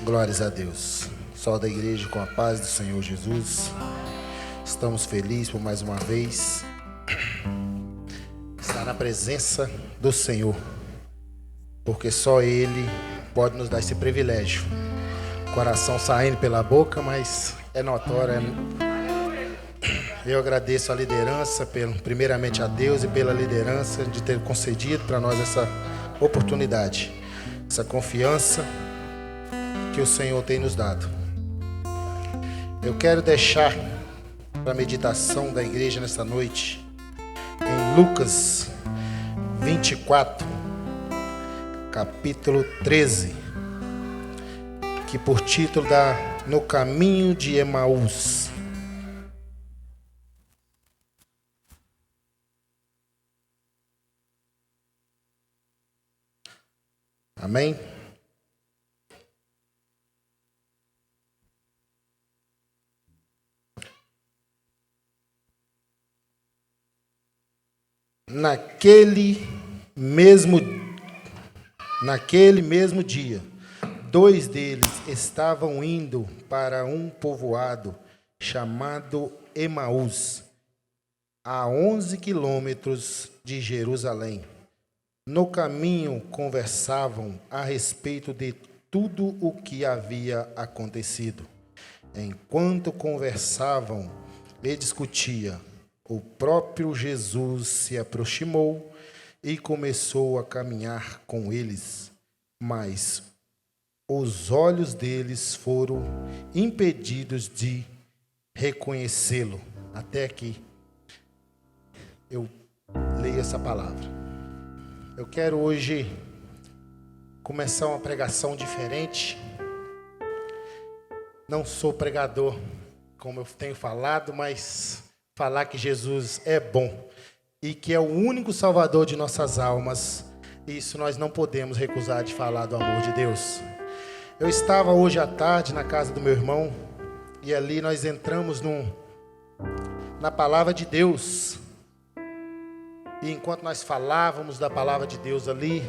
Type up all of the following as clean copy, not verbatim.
Glórias a Deus. Sol da igreja com a paz do Senhor Jesus. Estamos felizes por mais uma vez estar na presença do Senhor, porque só Ele pode nos dar esse privilégio. Coração saindo pela boca, mas é notório. Eu agradeço a liderança, primeiramente a Deus e pela liderança de ter concedido para nós essa oportunidade, essa confiança que o Senhor tem nos dado. Eu quero deixar para a meditação da igreja nessa noite em Lucas 24, capítulo 13, que por título dá No Caminho de Emaús. Amém? Naquele mesmo dia, dois deles estavam indo para um povoado chamado Emaús, a 11 quilômetros de Jerusalém. No caminho conversavam a respeito de tudo o que havia acontecido. Enquanto conversavam e discutiam, o próprio Jesus se aproximou e começou a caminhar com eles, mas os olhos deles foram impedidos de reconhecê-lo. Até aqui eu leio essa palavra. Eu quero hoje começar uma pregação diferente. Não sou pregador, como eu tenho falado, mas falar que Jesus é bom e que é o único salvador de nossas almas, isso nós não podemos recusar de falar do amor de Deus. Eu estava hoje à tarde na casa do meu irmão e ali nós entramos na palavra de Deus. E enquanto nós falávamos da palavra de Deus ali,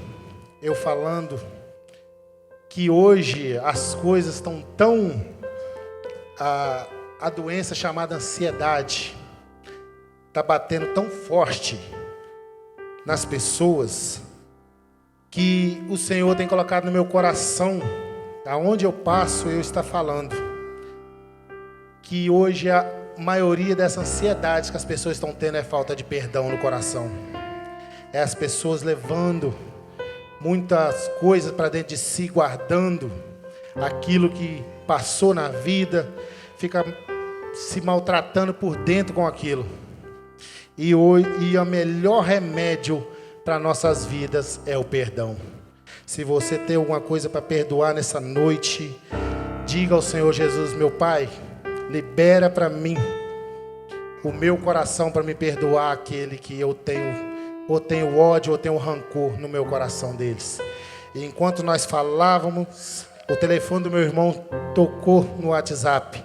eu falando que hoje as coisas estão tão... A doença chamada ansiedade está batendo tão forte nas pessoas que o Senhor tem colocado no meu coração, aonde eu passo eu estou falando, que hoje a maioria dessa ansiedade que as pessoas estão tendo é falta de perdão no coração. É as pessoas levando muitas coisas para dentro de si, guardando aquilo que passou na vida, fica se maltratando por dentro com aquilo. E o melhor remédio para nossas vidas é o perdão. Se você tem alguma coisa para perdoar nessa noite, diga ao Senhor Jesus: meu Pai, libera para mim o meu coração para me perdoar aquele que eu tenho ódio, ou tenho rancor no meu coração deles. E enquanto nós falávamos, o telefone do meu irmão tocou no WhatsApp.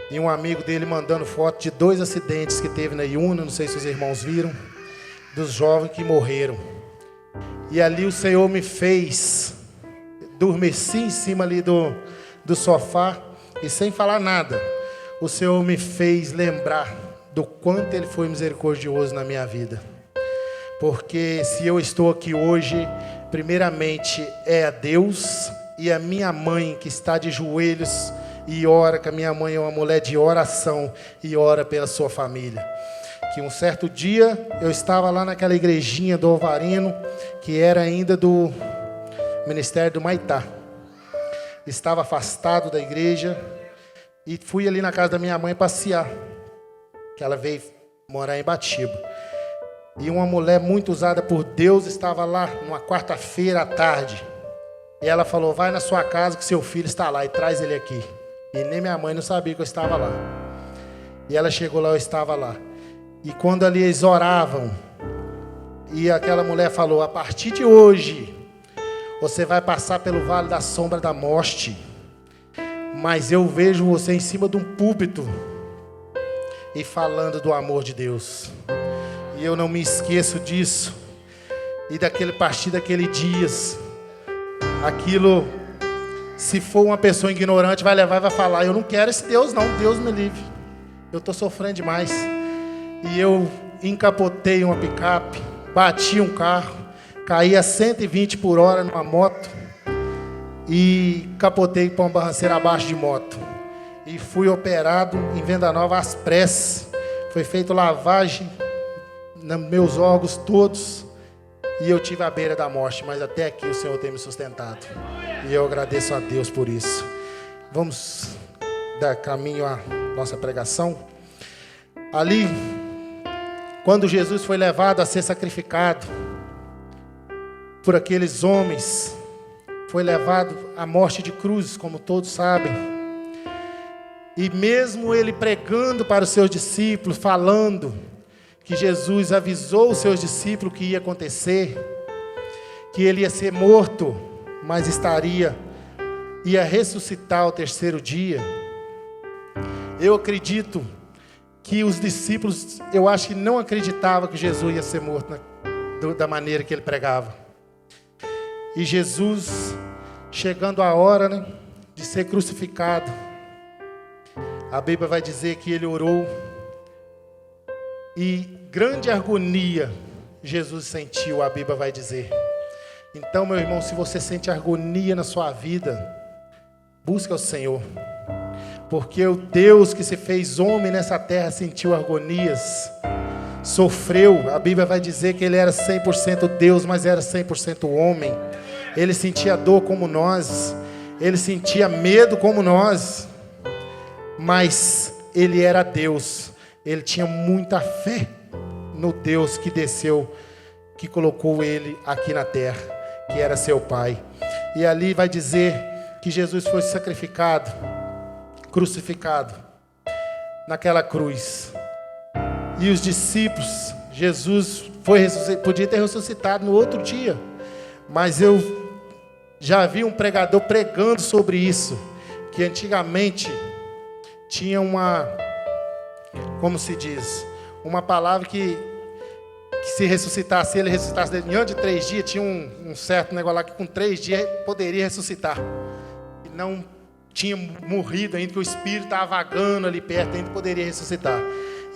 E um amigo dele mandando foto de 2 acidentes que teve na Iuna, não sei se os irmãos viram, dos jovens que morreram. E ali o Senhor me fez dormeci em cima ali do sofá e sem falar nada, o Senhor me fez lembrar do quanto Ele foi misericordioso na minha vida. Porque se eu estou aqui hoje, primeiramente é a Deus e a minha mãe que está de joelhos e ora, que a minha mãe é uma mulher de oração e ora pela sua família. Que um certo dia eu estava lá naquela igrejinha do Alvarino, que era ainda do Ministério do Maitá. Estava afastado da igreja e fui ali na casa da minha mãe passear, que ela veio morar em Batiba. E uma mulher muito usada por Deus estava lá numa quarta-feira à tarde. E ela falou: vai na sua casa que seu filho está lá e traz ele aqui. E nem minha mãe não sabia que eu estava lá. E ela chegou lá, eu estava lá. E quando ali eles oravam, e aquela mulher falou: a partir de hoje, você vai passar pelo vale da sombra da morte, mas eu vejo você em cima de um púlpito e falando do amor de Deus. E eu não me esqueço disso. E daquele partir daquele dia, aquilo, se for uma pessoa ignorante, vai levar e vai falar: eu não quero esse Deus não, Deus me livre, eu estou sofrendo demais. E eu encapotei uma picape, bati um carro, caí a 120 por hora numa moto e capotei para uma barranceira abaixo de moto. E fui operado em Venda Nova às pressas. Foi feita lavagem nos meus órgãos todos e eu tive à beira da morte, mas até aqui o Senhor tem me sustentado. E eu agradeço a Deus por isso. Vamos dar caminho à nossa pregação. Ali, quando Jesus foi levado a ser sacrificado por aqueles homens, foi levado à morte de cruz, como todos sabem. E mesmo ele pregando para os seus discípulos, falando que Jesus avisou os seus discípulos que ia acontecer, que ele ia ser morto, mas ia ressuscitar ao terceiro dia. Eu acredito que os discípulos, eu acho que não acreditavam que Jesus ia ser morto da maneira que ele pregava. E Jesus, chegando a hora, de ser crucificado, a Bíblia vai dizer que ele orou e grande agonia Jesus sentiu, a Bíblia vai dizer. Então, meu irmão, se você sente agonia na sua vida, busca o Senhor. Porque o Deus que se fez homem nessa terra sentiu agonias, sofreu. A Bíblia vai dizer que ele era 100% Deus, mas era 100% homem. Ele sentia dor como nós, ele sentia medo como nós, mas ele era Deus. Ele tinha muita fé no Deus que desceu, que colocou ele aqui na terra, que era seu Pai. E ali vai dizer que Jesus foi sacrificado, crucificado naquela cruz. E os discípulos, Jesus podia ter ressuscitado no outro dia, mas eu já vi um pregador pregando sobre isso, que antigamente tinha como se diz, uma palavra que se ressuscitasse, ele ressuscitasse diante de 3 dias, tinha um certo negócio lá que com 3 dias poderia ressuscitar. E não tinha morrido ainda, que o Espírito estava vagando ali perto, ainda poderia ressuscitar.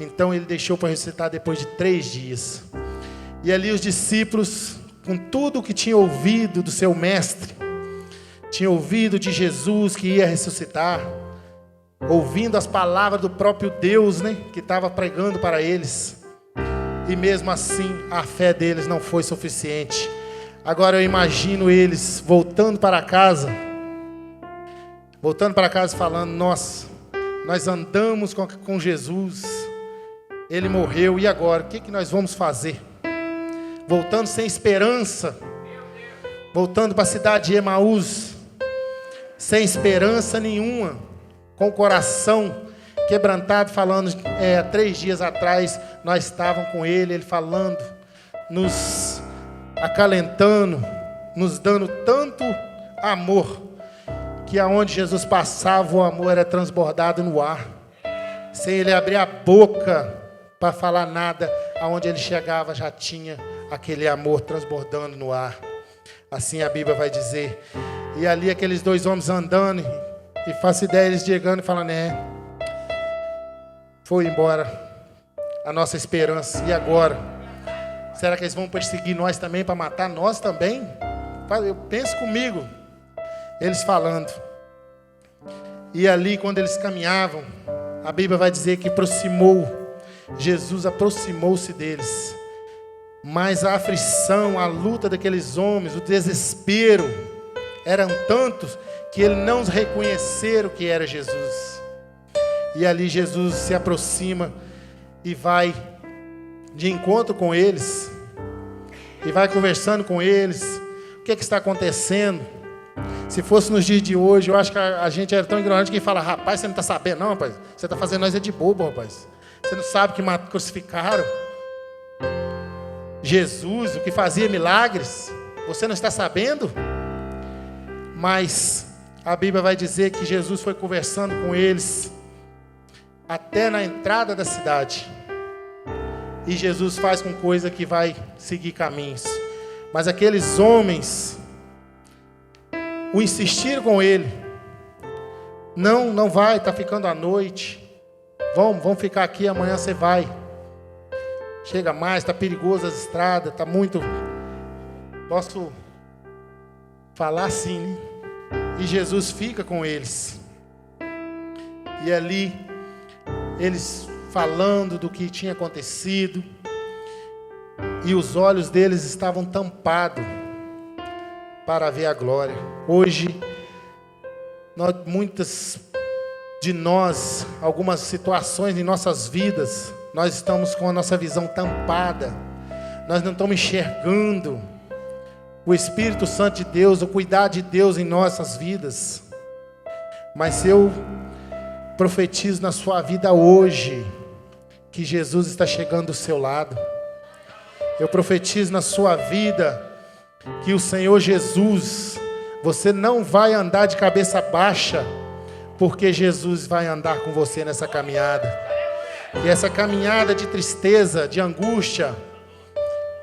Então ele deixou para ressuscitar depois de 3 dias. E ali os discípulos, com tudo o que tinham ouvido do seu mestre, tinham ouvido de Jesus que ia ressuscitar, ouvindo as palavras do próprio Deus, que estava pregando para eles. E mesmo assim, a fé deles não foi suficiente. Agora eu imagino eles voltando para casa falando: nossa, nós andamos com Jesus, ele morreu, e agora? O que nós vamos fazer? Voltando sem esperança, voltando para a cidade de Emaús, sem esperança nenhuma, com o coração quebrantado, falando, 3 dias atrás, nós estávamos com ele falando, nos acalentando, nos dando tanto amor, que aonde Jesus passava, o amor era transbordado no ar, sem ele abrir a boca para falar nada, aonde ele chegava já tinha aquele amor transbordando no ar. Assim a Bíblia vai dizer. E ali aqueles 2 homens andando, e faço ideia eles chegando e falando: foi embora a nossa esperança, e agora? Será que eles vão perseguir nós também, para matar nós também? Eu penso comigo, eles falando. E ali quando eles caminhavam, a Bíblia vai dizer que Jesus aproximou-se deles. Mas a aflição, a luta daqueles homens, o desespero, eram tantos que eles não reconheceram que era Jesus. E ali Jesus se aproxima e vai de encontro com eles, e vai conversando com eles. O que está acontecendo? Se fosse nos dias de hoje, eu acho que a gente era tão ignorante que fala: rapaz, você não está sabendo não, rapaz, você está fazendo nós de bobo, rapaz, você não sabe que crucificaram Jesus, o que fazia milagres, você não está sabendo? Mas a Bíblia vai dizer que Jesus foi conversando com eles até na entrada da cidade. E Jesus faz com coisa que vai seguir caminhos. Mas aqueles homens o insistir com ele. Não vai, está ficando à noite. Vamos ficar aqui, amanhã você vai. Chega mais, está perigoso as estradas, está muito... Posso falar assim, né? E Jesus fica com eles. E ali, eles falando do que tinha acontecido. E os olhos deles estavam tampados para ver a glória. Hoje, muitas de nós, algumas situações em nossas vidas, nós estamos com a nossa visão tampada. Nós não estamos enxergando o Espírito Santo de Deus, o cuidado de Deus em nossas vidas. Mas eu profetizo na sua vida hoje, que Jesus está chegando do seu lado. Eu profetizo na sua vida, que o Senhor Jesus, você não vai andar de cabeça baixa, porque Jesus vai andar com você nessa caminhada. E essa caminhada de tristeza, de angústia,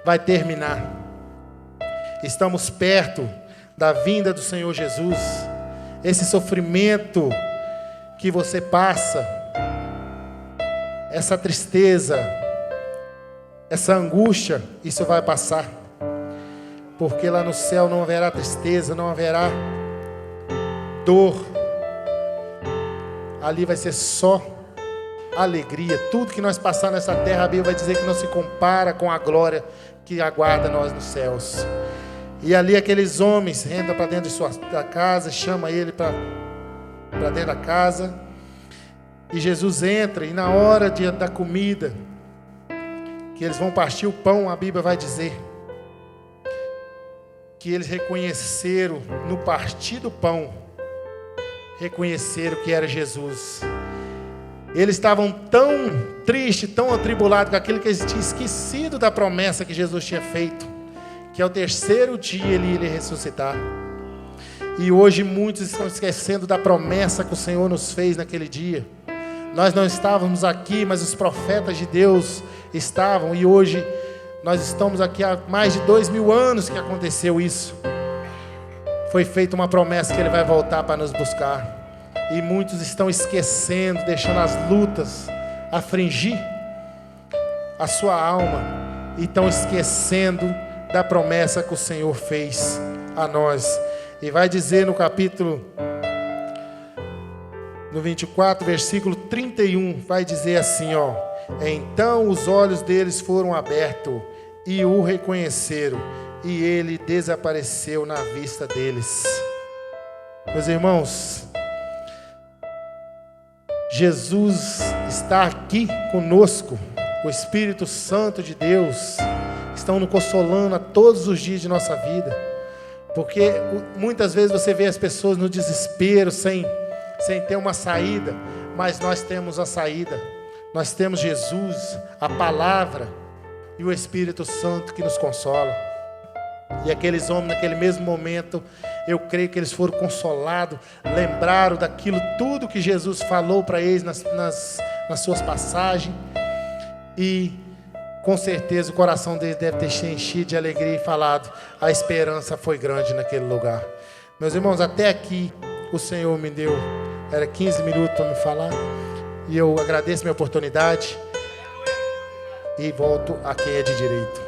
vai terminar. Estamos perto da vinda do Senhor Jesus. Esse sofrimento que você passa, essa tristeza, essa angústia, isso vai passar. Porque lá no céu não haverá tristeza, não haverá dor. Ali vai ser só alegria. Tudo que nós passar nessa terra, a Bíblia vai dizer que não se compara com a glória que aguarda nós nos céus. E ali aqueles homens entram para dentro da casa, chama ele para dentro da casa. E Jesus entra, e na hora da comida, que eles vão partir o pão, a Bíblia vai dizer que eles reconheceram no partir do pão, reconheceram que era Jesus. Eles estavam tão tristes, tão atribulados com aquilo que eles tinham esquecido da promessa que Jesus tinha feito, que ao terceiro dia ele iria ressuscitar. E hoje muitos estão esquecendo da promessa que o Senhor nos fez naquele dia. Nós não estávamos aqui, mas os profetas de Deus estavam, e hoje nós estamos aqui há mais de 2000 anos que aconteceu isso. Foi feita uma promessa que Ele vai voltar para nos buscar. E muitos estão esquecendo, deixando as lutas afligir a sua alma. E estão esquecendo da promessa que o Senhor fez a nós. E vai dizer no capítulo, no 24, versículo 31, vai dizer assim, ó: então os olhos deles foram abertos e o reconheceram, e ele desapareceu na vista deles. Meus irmãos, Jesus está aqui conosco. O Espírito Santo de Deus estão nos consolando a todos os dias de nossa vida. Porque muitas vezes você vê as pessoas no desespero, sem ter uma saída, mas nós temos a saída. Nós temos Jesus, a palavra e o Espírito Santo que nos consola. E aqueles homens, naquele mesmo momento, eu creio que eles foram consolados, lembraram daquilo tudo que Jesus falou para eles nas suas passagens, e com certeza o coração deles deve ter se enchido de alegria e falado: a esperança foi grande naquele lugar. Meus irmãos, até aqui o Senhor me deu, era 15 minutos para me falar, e eu agradeço a minha oportunidade e volto a quem é de direito.